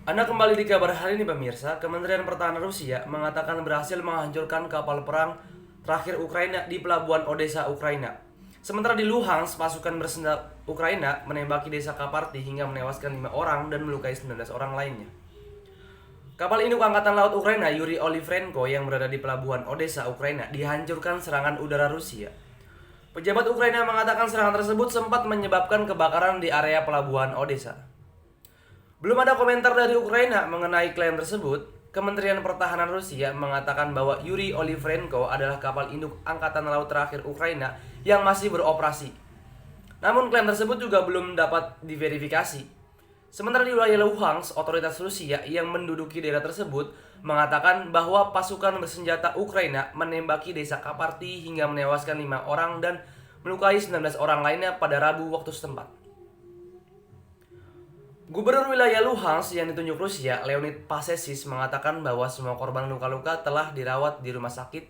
Anda kembali di kabar hari ini pemirsa. Kementerian Pertahanan Rusia mengatakan berhasil menghancurkan kapal perang terakhir Ukraina di pelabuhan Odessa, Ukraina. Sementara di Luhansk, pasukan bersenjata Ukraina menembaki desa Kaparti hingga menewaskan 5 orang dan melukai 19 orang lainnya. Kapal induk Angkatan Laut Ukraina Yuri Olivrenko yang berada di pelabuhan Odessa, Ukraina dihancurkan serangan udara Rusia. Pejabat Ukraina mengatakan serangan tersebut sempat menyebabkan kebakaran di area pelabuhan Odessa. Belum ada komentar dari Ukraina mengenai klaim tersebut. Kementerian Pertahanan Rusia mengatakan bahwa Yuri Olivrenko adalah kapal induk Angkatan Laut terakhir Ukraina yang masih beroperasi. Namun klaim tersebut juga belum dapat diverifikasi. Sementara di wilayah Luhansk, otoritas Rusia yang menduduki daerah tersebut mengatakan bahwa pasukan bersenjata Ukraina menembaki desa Kaparti hingga menewaskan 5 orang dan melukai 19 orang lainnya pada Rabu waktu setempat. Gubernur wilayah Luhansk yang ditunjuk Rusia, Leonid Pasesis, mengatakan bahwa semua korban luka-luka telah dirawat di rumah sakit.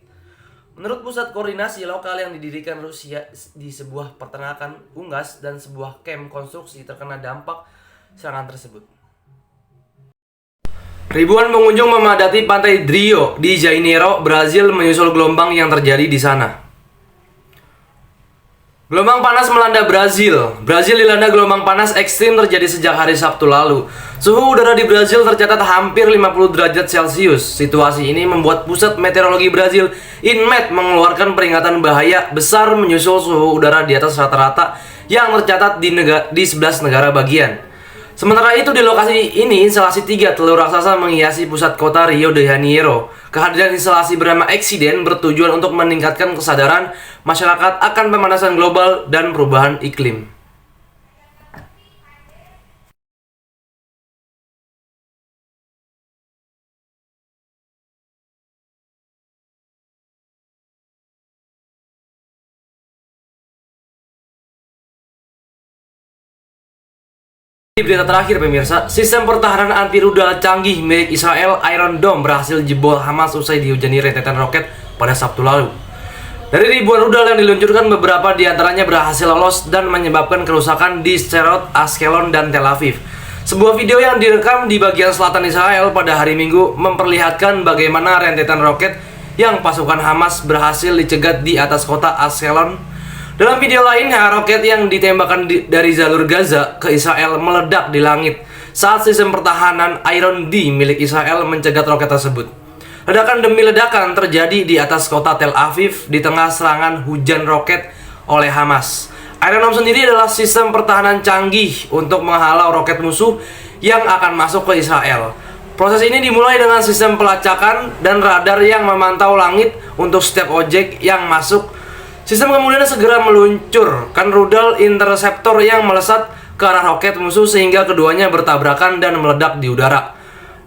Menurut pusat koordinasi lokal yang didirikan Rusia di sebuah peternakan unggas dan sebuah kamp konstruksi terkena dampak serangan tersebut. Ribuan pengunjung memadati pantai Rio di Janeiro, Brazil menyusul gelombang yang terjadi di sana. Gelombang panas melanda Brazil. Brazil dilanda gelombang panas ekstrim terjadi sejak hari Sabtu lalu. Suhu udara di Brazil tercatat hampir 50 derajat Celcius. Situasi ini membuat pusat meteorologi Brazil, INMET, mengeluarkan peringatan bahaya besar menyusul suhu udara di atas rata-rata yang tercatat di 11 negara bagian. Sementara itu di lokasi ini instalasi 3 telur raksasa menghiasi pusat kota Rio de Janeiro. Kehadiran instalasi bernama Eksiden bertujuan untuk meningkatkan kesadaran masyarakat akan pemanasan global dan perubahan iklim. Di berita terakhir pemirsa, sistem pertahanan anti rudal canggih milik Israel Iron Dome berhasil jebol Hamas usai dihujani rentetan roket pada Sabtu lalu. Dari ribuan rudal yang diluncurkan, beberapa diantaranya berhasil lolos dan menyebabkan kerusakan di Sderot, Ashkelon, dan Tel Aviv. Sebuah video yang direkam di bagian selatan Israel pada hari Minggu memperlihatkan bagaimana rentetan roket yang pasukan Hamas berhasil dicegat di atas kota Ashkelon. Dalam video lainnya, roket yang ditembakkan dari jalur Gaza ke Israel meledak di langit saat sistem pertahanan Iron Dome milik Israel mencegat roket tersebut. Ledakan demi ledakan terjadi di atas kota Tel Aviv di tengah serangan hujan roket oleh Hamas. Iron Dome sendiri adalah sistem pertahanan canggih untuk menghalau roket musuh yang akan masuk ke Israel. Proses ini dimulai dengan sistem pelacakan dan radar yang memantau langit untuk setiap objek yang masuk. Sistem kemudian segera meluncurkan rudal interceptor yang melesat ke arah roket musuh sehingga keduanya bertabrakan dan meledak di udara.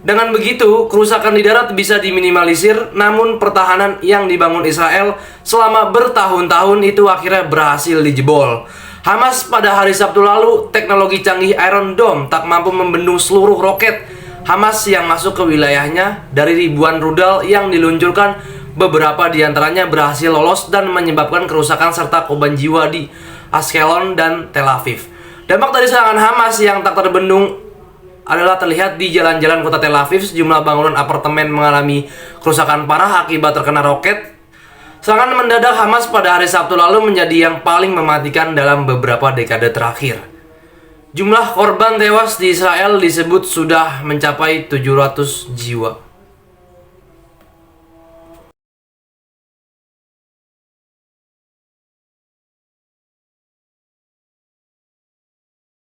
Dengan begitu, kerusakan di darat bisa diminimalisir, namun pertahanan yang dibangun Israel selama bertahun-tahun itu akhirnya berhasil dijebol. Hamas pada hari Sabtu lalu, teknologi canggih Iron Dome tak mampu membendung seluruh roket Hamas yang masuk ke wilayahnya. Dari ribuan rudal yang diluncurkan, beberapa diantaranya berhasil lolos dan menyebabkan kerusakan serta korban jiwa di Ashkelon dan Tel Aviv. Dampak dari serangan Hamas yang tak terbendung adalah terlihat di jalan-jalan kota Tel Aviv. Sejumlah bangunan apartemen mengalami kerusakan parah akibat terkena roket. Serangan mendadak Hamas pada hari Sabtu lalu menjadi yang paling mematikan dalam beberapa dekade terakhir. Jumlah korban tewas di Israel disebut sudah mencapai 700 jiwa.